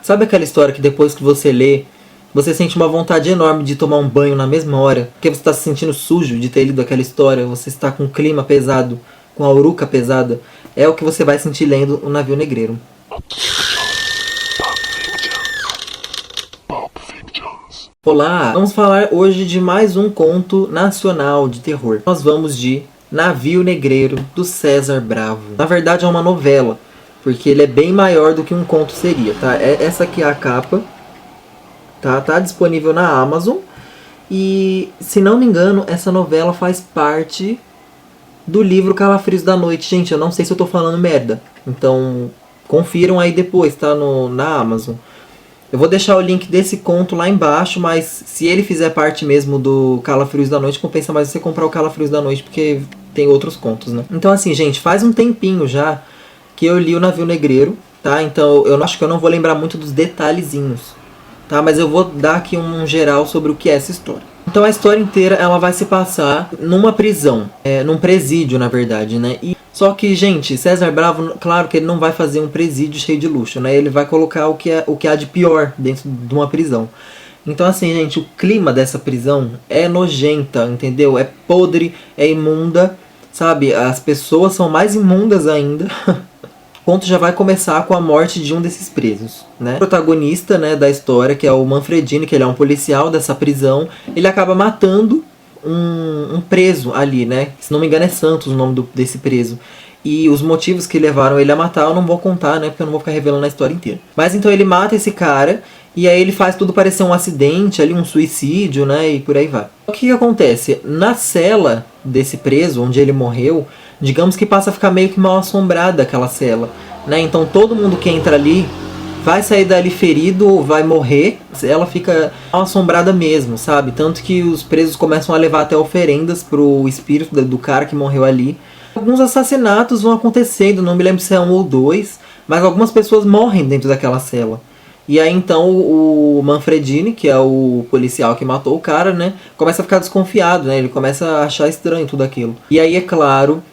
Sabe aquela história que depois que você lê, você sente uma vontade enorme de tomar um banho na mesma hora? Porque você está se sentindo sujo de ter lido aquela história, você está com um clima pesado, com a uruca pesada. É o que você vai sentir lendo O Navio Negreiro. Olá, vamos falar hoje de mais um conto nacional de terror. Nós vamos de Navio Negreiro, do César Bravo. Na verdade é uma novela, porque ele é bem maior do que um conto seria, tá? Essa aqui é a capa, tá? Tá disponível na Amazon. E, se não me engano, essa novela faz parte do livro Calafrios da Noite. Gente, eu não sei se eu tô falando merda. Então, confiram aí depois, tá? Na Amazon. Eu vou deixar o link desse conto lá embaixo, mas se ele fizer parte mesmo do Calafrios da Noite, compensa mais você comprar o Calafrios da Noite, porque tem outros contos, né? Então assim, gente, faz um tempinho já que eu li O Navio Negreiro, tá? Então eu acho que eu não vou lembrar muito dos detalhezinhos, tá? Mas eu vou dar aqui um geral sobre o que é essa história. Então a história inteira ela vai se passar numa prisão, num presídio na verdade, né? Só que, gente, César Bravo, claro que ele não vai fazer um presídio cheio de luxo, né? Ele vai colocar o que há de pior dentro de uma prisão. Então assim, gente, o clima dessa prisão é nojenta, entendeu? É podre, é imunda, sabe? As pessoas são mais imundas ainda. O conto já vai começar com a morte de um desses presos, né? O protagonista, né, da história, que é o Manfredini, que ele é um policial dessa prisão, ele acaba matando um preso ali, né? Se não me engano é Santos o nome desse preso. E os motivos que levaram ele a matar eu não vou contar, né? Porque eu não vou ficar revelando a história inteira. Mas então ele mata esse cara e aí ele faz tudo parecer um acidente, ali um suicídio, né? E por aí vai. O que acontece? Na cela desse preso, onde ele morreu, digamos que passa a ficar meio que mal assombrada aquela cela, né? Então todo mundo que entra ali vai sair dali ferido ou vai morrer. Ela fica mal assombrada mesmo, sabe? Tanto que os presos começam a levar até oferendas pro espírito do cara que morreu ali. Alguns assassinatos vão acontecendo, não me lembro se é um ou dois, mas algumas pessoas morrem dentro daquela cela. E aí então o Manfredini, que é o policial que matou o cara, né, começa a ficar desconfiado, né? Ele começa a achar estranho tudo aquilo. E aí é claro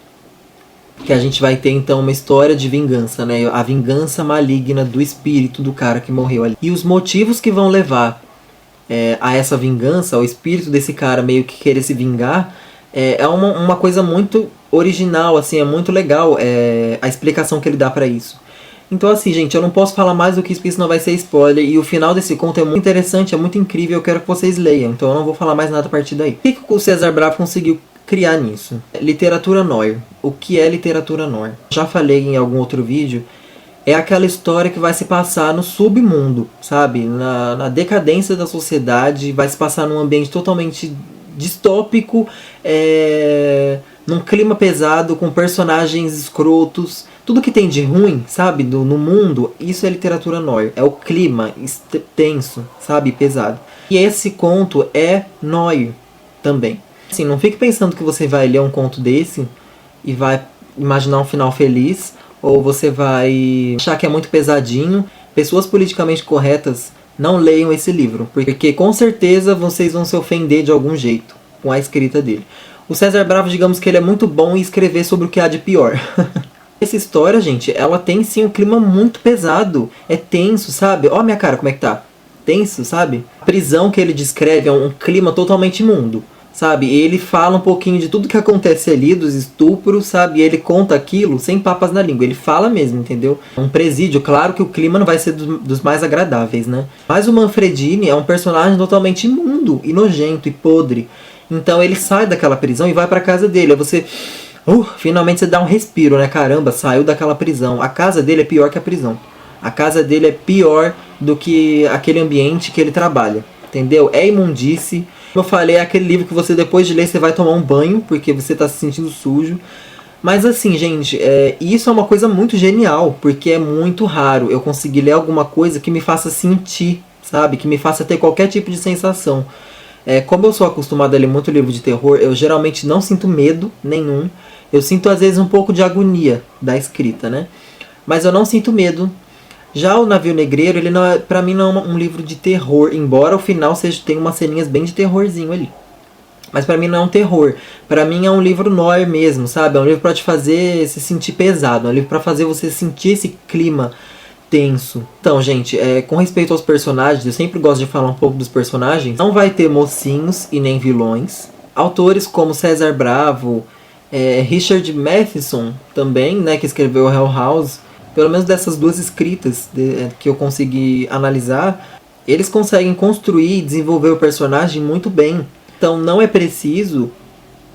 que a gente vai ter então uma história de vingança, né? A vingança maligna do espírito do cara que morreu ali. E os motivos que vão levar a essa vingança, ao espírito desse cara meio que querer se vingar, é uma coisa muito original, assim, é muito legal a explicação que ele dá pra isso. Então assim, gente, eu não posso falar mais do que isso, porque senão vai ser spoiler. E o final desse conto é muito interessante, é muito incrível, eu quero que vocês leiam. Então eu não vou falar mais nada a partir daí. O que o César Bravo conseguiu criar nisso? Literatura noir. O que é literatura noir? Já falei em algum outro vídeo. É aquela história que vai se passar no submundo, sabe? Na decadência da sociedade, vai se passar num ambiente totalmente distópico, num clima pesado, com personagens escrotos. Tudo que tem de ruim, sabe, no mundo, isso é literatura noir. É o clima tenso, sabe, pesado. E esse conto é noir também. Assim, não fique pensando que você vai ler um conto desse e vai imaginar um final feliz, ou você vai achar que é muito pesadinho. Pessoas politicamente corretas não leiam esse livro, porque com certeza vocês vão se ofender de algum jeito com a escrita dele. O César Bravo, digamos que ele é muito bom em escrever sobre o que há de pior. Essa história, gente, ela tem sim um clima muito pesado. É tenso, sabe? Ó a minha cara, como é que tá? Tenso, sabe? A prisão que ele descreve é um clima totalmente imundo, sabe? E ele fala um pouquinho de tudo que acontece ali, dos estupros, sabe? E ele conta aquilo sem papas na língua. Ele fala mesmo, entendeu? É um presídio, claro que o clima não vai ser dos mais agradáveis, né? Mas o Manfredini é um personagem totalmente imundo, e nojento, e podre. Então ele sai daquela prisão e vai pra casa dele. Aí você... finalmente você dá um respiro, né? Caramba, saiu daquela prisão. A casa dele é pior que a prisão. A casa dele é pior do que aquele ambiente que ele trabalha. Entendeu? É imundície. Como eu falei, é aquele livro que você depois de ler você vai tomar um banho, porque você tá se sentindo sujo. Mas assim, gente, isso é uma coisa muito genial, porque é muito raro eu conseguir ler alguma coisa que me faça sentir, sabe? Que me faça ter qualquer tipo de sensação. Como eu sou acostumado a ler muito livro de terror, eu geralmente não sinto medo nenhum. Eu sinto às vezes um pouco de agonia da escrita, né? Mas eu não sinto medo. Já o Navio Negreiro, ele não pra mim não é um livro de terror, embora o final tenha umas ceninhas bem de terrorzinho ali. Mas pra mim não é um terror. Pra mim é um livro noir mesmo, sabe? É um livro pra te fazer se sentir pesado. É um livro pra fazer você sentir esse clima tenso. Então, gente, com respeito aos personagens, eu sempre gosto de falar um pouco dos personagens. Não vai ter mocinhos e nem vilões. Autores como César Bravo, Richard Matheson também, né, que escreveu Hell House, pelo menos dessas duas escritas que eu consegui analisar, eles conseguem construir e desenvolver o personagem muito bem. Então não é preciso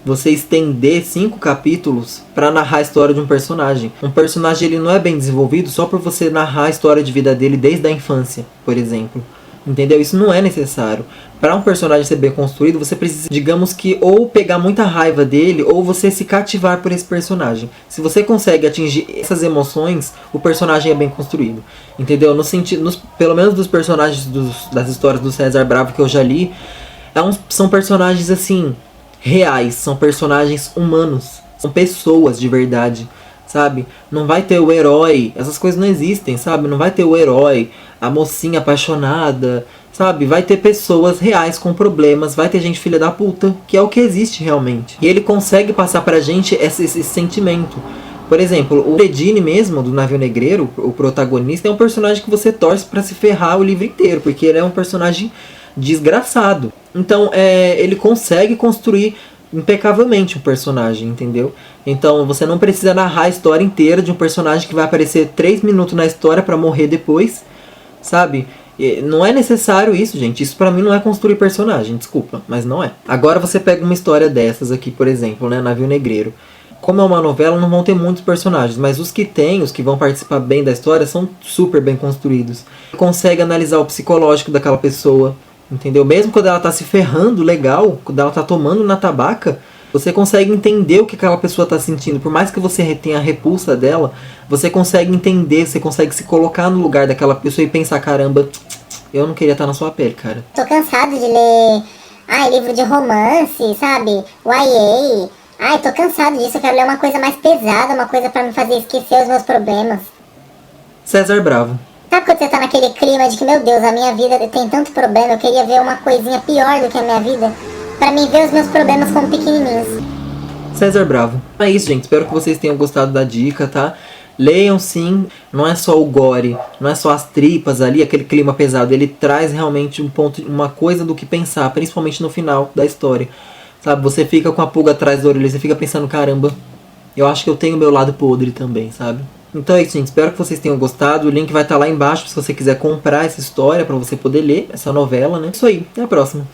você estender 5 capítulos para narrar a história de um personagem. Um personagem ele não é bem desenvolvido só por você narrar a história de vida dele desde a infância, por exemplo. Entendeu? Isso não é necessário. Para um personagem ser bem construído, você precisa, digamos que, ou pegar muita raiva dele, ou você se cativar por esse personagem. Se você consegue atingir essas emoções, o personagem é bem construído. Entendeu? No sentido, pelo menos dos personagens das histórias do César Bravo que eu já li, são personagens assim, reais, são personagens humanos, são pessoas de verdade. Sabe? Não vai ter o herói, essas coisas não existem, sabe? Não vai ter o herói, a mocinha apaixonada, sabe? Vai ter pessoas reais com problemas, vai ter gente filha da puta, que é o que existe realmente. E ele consegue passar pra gente esse sentimento. Por exemplo, o Fredini mesmo, do Navio Negreiro, o protagonista, é um personagem que você torce pra se ferrar o livro inteiro, porque ele é um personagem desgraçado. Então, ele consegue construir impecavelmente um personagem, entendeu? Então você não precisa narrar a história inteira de um personagem que vai aparecer 3 minutos na história pra morrer depois, sabe? Não é necessário isso, gente. Isso pra mim não é construir personagem, desculpa, mas não é. Agora você pega uma história dessas aqui, por exemplo, né, Navio Negreiro. Como é uma novela, não vão ter muitos personagens, mas os que tem, os que vão participar bem da história, são super bem construídos. Consegue analisar o psicológico daquela pessoa, entendeu? Mesmo quando ela tá se ferrando legal, quando ela tá tomando na tabaca, você consegue entender o que aquela pessoa tá sentindo. Por mais que você tenha a repulsa dela, você consegue entender, você consegue se colocar no lugar daquela pessoa e pensar, caramba, eu não queria estar na sua pele, cara. Tô cansado de ler, livro de romance, sabe? YA. Tô cansado disso, eu quero ler uma coisa mais pesada, uma coisa pra me fazer esquecer os meus problemas. César Bravo. Sabe quando você tá naquele clima de que, meu Deus, a minha vida tem tanto problema, eu queria ver uma coisinha pior do que a minha vida, pra mim ver os meus problemas como pequenininhos. César Bravo. É isso, gente. Espero que vocês tenham gostado da dica, tá? Leiam sim, não é só o gore, não é só as tripas ali, aquele clima pesado. Ele traz realmente uma coisa do que pensar, principalmente no final da história. Sabe, você fica com a pulga atrás da orelha, você fica pensando, caramba, eu acho que eu tenho o meu lado podre também, sabe? Então é isso, gente. Espero que vocês tenham gostado. O link vai estar lá embaixo se você quiser comprar essa história pra você poder ler essa novela, né? Isso aí. Até a próxima.